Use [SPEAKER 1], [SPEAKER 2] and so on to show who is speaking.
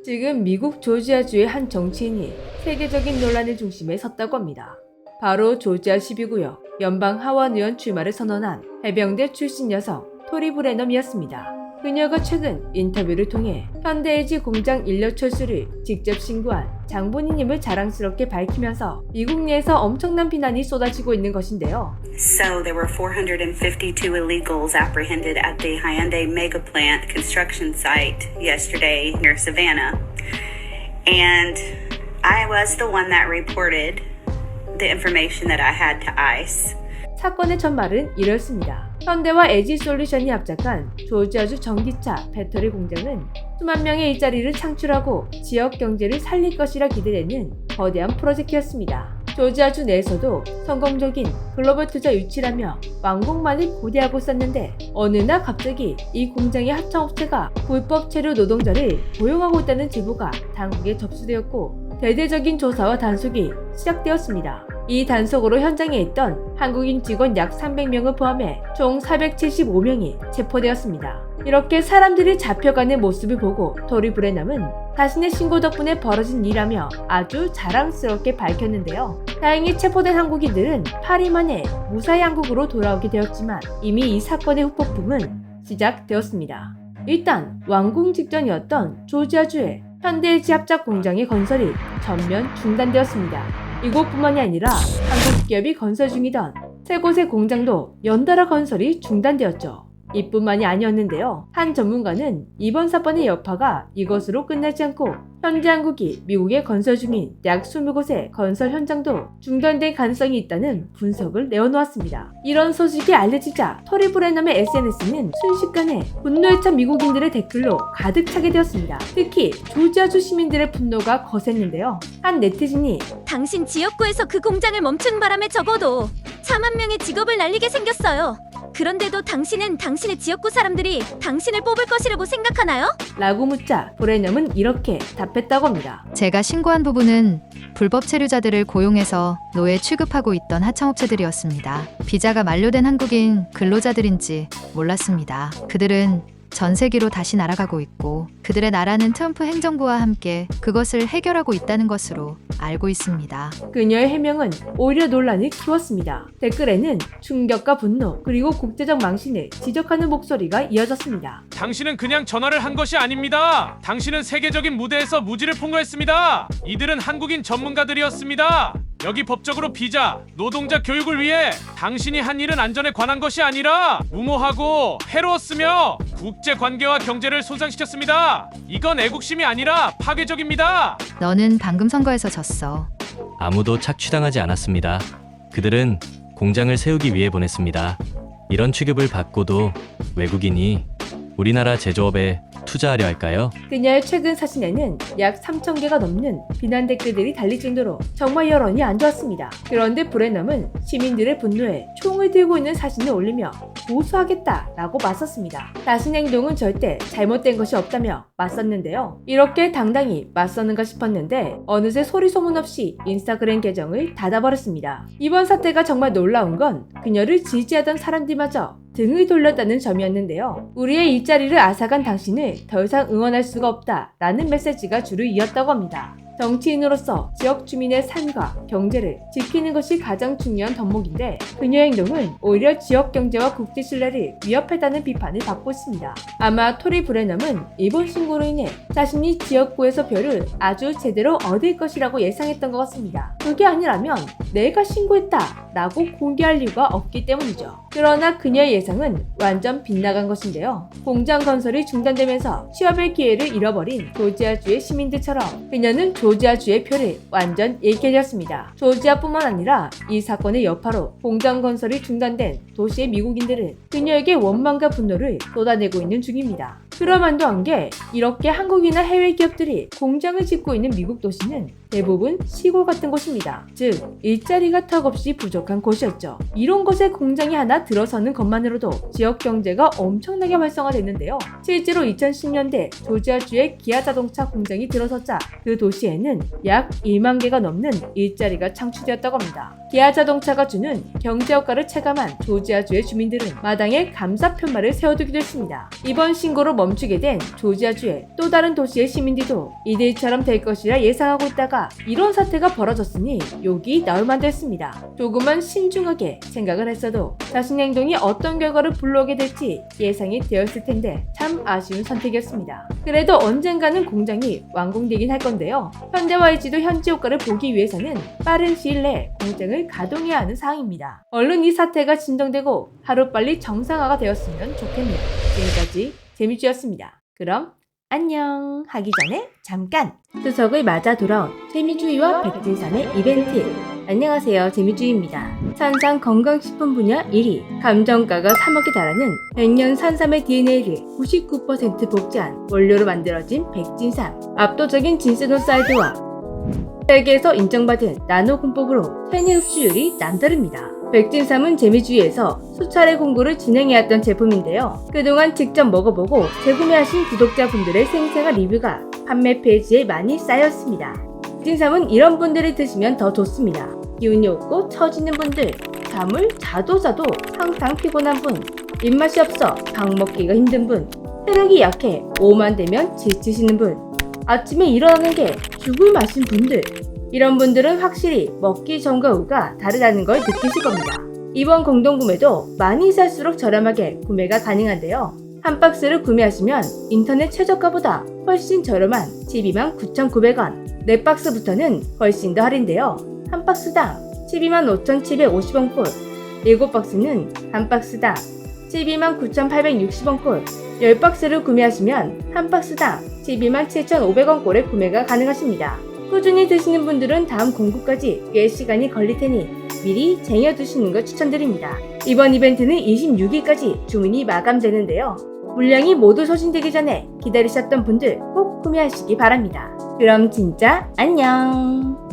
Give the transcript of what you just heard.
[SPEAKER 1] 지금 미국 조지아주의 한 정치인이 세계적인 논란의 중심에 섰다고 합니다. 바로 조지아 12구역 연방 하원 의원 출마를 선언한 해병대 출신 여성 토리 브레넘이었습니다. 그녀가 최근 인터뷰를 통해 현대LG 공장 인력 철수를 직접 신고한 장본인임을 자랑스럽게 밝히면서 미국 내에서 엄청난 비난이 쏟아지고 있는 것인데요.
[SPEAKER 2] So there were 452 illegals apprehended at the Hyundai mega plant construction site yesterday near Savannah. And I was the one that reported the information that I had to ICE.
[SPEAKER 1] 사건의 전말은 이렇습니다. 현대와 LG솔루션이 합작한 조지아주 전기차 배터리 공장은 수만 명의 일자리를 창출하고 지역 경제를 살릴 것이라 기대되는 거대한 프로젝트였습니다. 조지아주 내에서도 성공적인 글로벌 투자 유치라며 완공만을 고대하고 있었는데 어느 날 갑자기 이 공장의 하청업체가 불법 체류 노동자를 고용하고 있다는 제보가 당국에 접수되었고 대대적인 조사와 단속이 시작되었습니다. 이 단속으로 현장에 있던 한국인 직원 약 300명을 포함해 총 475명이 체포되었습니다. 이렇게 사람들이 잡혀가는 모습을 보고 토리 브레넘은 자신의 신고 덕분에 벌어진 일이라며 아주 자랑스럽게 밝혔는데요. 다행히 체포된 한국인들은 8일 만에 무사히 한국으로 돌아오게 되었지만 이미 이 사건의 후폭풍은 시작되었습니다. 일단 완공 직전이었던 조지아주의 현대LG 합작 공장의 건설이 전면 중단되었습니다. 이곳뿐만이 아니라 한국 기업이 건설 중이던 세 곳의 공장도 연달아 건설이 중단되었죠. 이뿐만이 아니었는데요. 한 전문가는 이번 사건의 여파가 이것으로 끝나지 않고 현재 한국이 미국에 건설 중인 약 20곳의 건설 현장도 중단될 가능성이 있다는 분석을 내어놓았습니다. 이런 소식이 알려지자 토리 브레넘의 SNS는 순식간에 분노에 찬 미국인들의 댓글로 가득 차게 되었습니다. 특히 조지아주 시민들의 분노가 거셌는데요. 한 네티즌이
[SPEAKER 3] 당신 지역구에서 그 공장을 멈춘 바람에 적어도 4만 명의 직업을 날리게 생겼어요. 그런데도 당신은 당신의 지역구 사람들이 당신을 뽑을 것이라고 생각하나요?
[SPEAKER 1] 라고 묻자 브레넘은 이렇게 답했다고 합니다.
[SPEAKER 4] 제가 신고한 부분은 불법 체류자들을 고용해서 노예 취급하고 있던 하청업체들이었습니다. 비자가 만료된 한국인 근로자들인지 몰랐습니다. 그들은 전 세계로 다시 날아가고 있고 그들의 나라는 트럼프 행정부와 함께 그것을 해결하고 있다는 것으로 알고 있습니다.
[SPEAKER 1] 그녀의 해명은 오히려 논란을 키웠습니다. 댓글에는 충격과 분노 그리고 국제적 망신을 지적하는 목소리가 이어졌습니다.
[SPEAKER 5] 당신은 그냥 전화를 한 것이 아닙니다. 당신은 세계적인 무대에서 무지를 폭로했습니다. 이들은 한국인 전문가들이었습니다. 여기 법적으로 비자, 노동자 교육을 위해 당신이 한 일은 안전에 관한 것이 아니라 무모하고 해로웠으며 국제 관계와 경제를 손상시켰습니다. 이건 애국심이 아니라 파괴적입니다.
[SPEAKER 4] 너는 방금 선거에서 졌어.
[SPEAKER 6] 아무도 착취당하지 않았습니다. 그들은 공장을 세우기 위해 보냈습니다. 이런 취급을 받고도 외국인이 우리나라 제조업에 투자하려 할까요?
[SPEAKER 1] 그녀의 최근 사진에는 약 3,000개가 넘는 비난 댓글들이 달릴 정도로 정말 여론이 안 좋았습니다. 그런데 브레넘은 시민들의 분노에 총을 들고 있는 사진을 올리며 고소하겠다라고 맞섰습니다. 자신의 행동은 절대 잘못된 것이 없다며 맞섰는데요. 이렇게 당당히 맞서는가 싶었는데 어느새 소리 소문 없이 인스타그램 계정을 닫아버렸습니다. 이번 사태가 정말 놀라운 건 그녀를 지지하던 사람들마저 등을 돌렸다는 점이었는데요. 우리의 일자리를 앗아간 당신을 더 이상 응원할 수가 없다 라는 메시지가 줄을 이었다고 합니다. 정치인으로서 지역 주민의 삶과 경제를 지키는 것이 가장 중요한 덕목인데 그녀의 행동은 오히려 지역 경제와 국제 신뢰를 위협했다는 비판을 받고 있습니다. 아마 토리 브레넘은 이번 신고로 인해 자신이 지역구에서 표를 아주 제대로 얻을 것이라고 예상했던 것 같습니다. 그게 아니라면 내가 신고했다 라고 공개할 이유가 없기 때문이죠. 그러나 그녀의 예상은 완전 빗나간 것인데요. 공장 건설이 중단되면서 취업의 기회를 잃어버린 조지아주의 시민들처럼 그녀는 조지아주의 표를 완전 잃게 되었습니다. 조지아뿐만 아니라 이 사건의 여파로 공장 건설이 중단된 도시의 미국인들은 그녀에게 원망과 분노를 쏟아내고 있는 중입니다. 그럴만도 한 게 이렇게 한국이나 해외 기업들이 공장을 짓고 있는 미국 도시는 대부분 시골 같은 곳입니다. 즉, 일자리가 턱없이 부족한 곳이었죠. 이런 곳에 공장이 하나 들어서는 것만으로도 지역 경제가 엄청나게 활성화됐는데요. 실제로 2010년대 조지아주의 기아 자동차 공장이 들어섰자 그 도시에는 약 1만 개가 넘는 일자리가 창출되었다고 합니다. 기아 자동차가 주는 경제 효과를 체감한 조지아주의 주민들은 마당에 감사 편말을 세워두기도 했습니다. 이번 신고로 멈추게 된 조지아주의 또 다른 도시의 시민들도 이들처럼 될 것이라 예상하고 있다가 이런 사태가 벌어졌으니 욕이 나올 만도 했습니다. 조금만 신중하게 생각을 했어도 자신의 행동이 어떤 결과를 불러오게 될지 예상이 되었을 텐데 참 아쉬운 선택이었습니다. 그래도 언젠가는 공장이 완공되긴 할 건데요. 현대와 LG도 현지 효과를 보기 위해서는 빠른 시일 내에 공장을 가동해야 하는 상황입니다. 얼른 이 사태가 진정되고 하루빨리 정상화가 되었으면 좋겠네요. 지금까지 재미주였습니다. 그럼 안녕 하기 전에 잠깐! 추석을 맞아 돌아온 재미주의와 백진산의 이벤트. 안녕하세요, 재미주의입니다. 산상 건강식품 분야 1위, 감정가가 3억에 달하는 100년 산삼의 DNA를 99% 복제한 원료로 만들어진 백진삼. 압도적인 진세노사이드와 세계에서 인정받은 나노 군법으로 체내 흡수율이 남다릅니다. 백진삼은 재미주의에서 수차례 공구를 진행해왔던 제품인데요. 그동안 직접 먹어보고 재구매하신 구독자분들의 생생한 리뷰가 판매 페이지에 많이 쌓였습니다. 백진삼은 이런 분들이 드시면 더 좋습니다. 기운이 없고 처지는 분들, 잠을 자도 항상 피곤한 분, 입맛이 없어 밥 먹기가 힘든 분, 체력이 약해 오후만 되면 지치시는 분, 아침에 일어나는 게 죽을 맛인 분들, 이런 분들은 확실히 먹기 전과 후가 다르다는 걸 느끼실 겁니다. 이번 공동구매도 많이 살수록 저렴하게 구매가 가능한데요. 한 박스를 구매하시면 인터넷 최저가보다 훨씬 저렴한 129,900원, 4박스부터는 훨씬 더 할인돼요. 한 박스당 125,750원꼴, 7박스는 한 박스당 129,860원꼴, 10박스를 구매하시면 한 박스당 127,500원꼴에 구매가 가능하십니다. 꾸준히 드시는 분들은 다음 공구까지 꽤 시간이 걸릴 테니 미리 쟁여두시는 걸 추천드립니다. 이번 이벤트는 26일까지 주문이 마감되는데요. 물량이 모두 소진되기 전에 기다리셨던 분들 꼭 구매하시기 바랍니다. 그럼 진짜 안녕!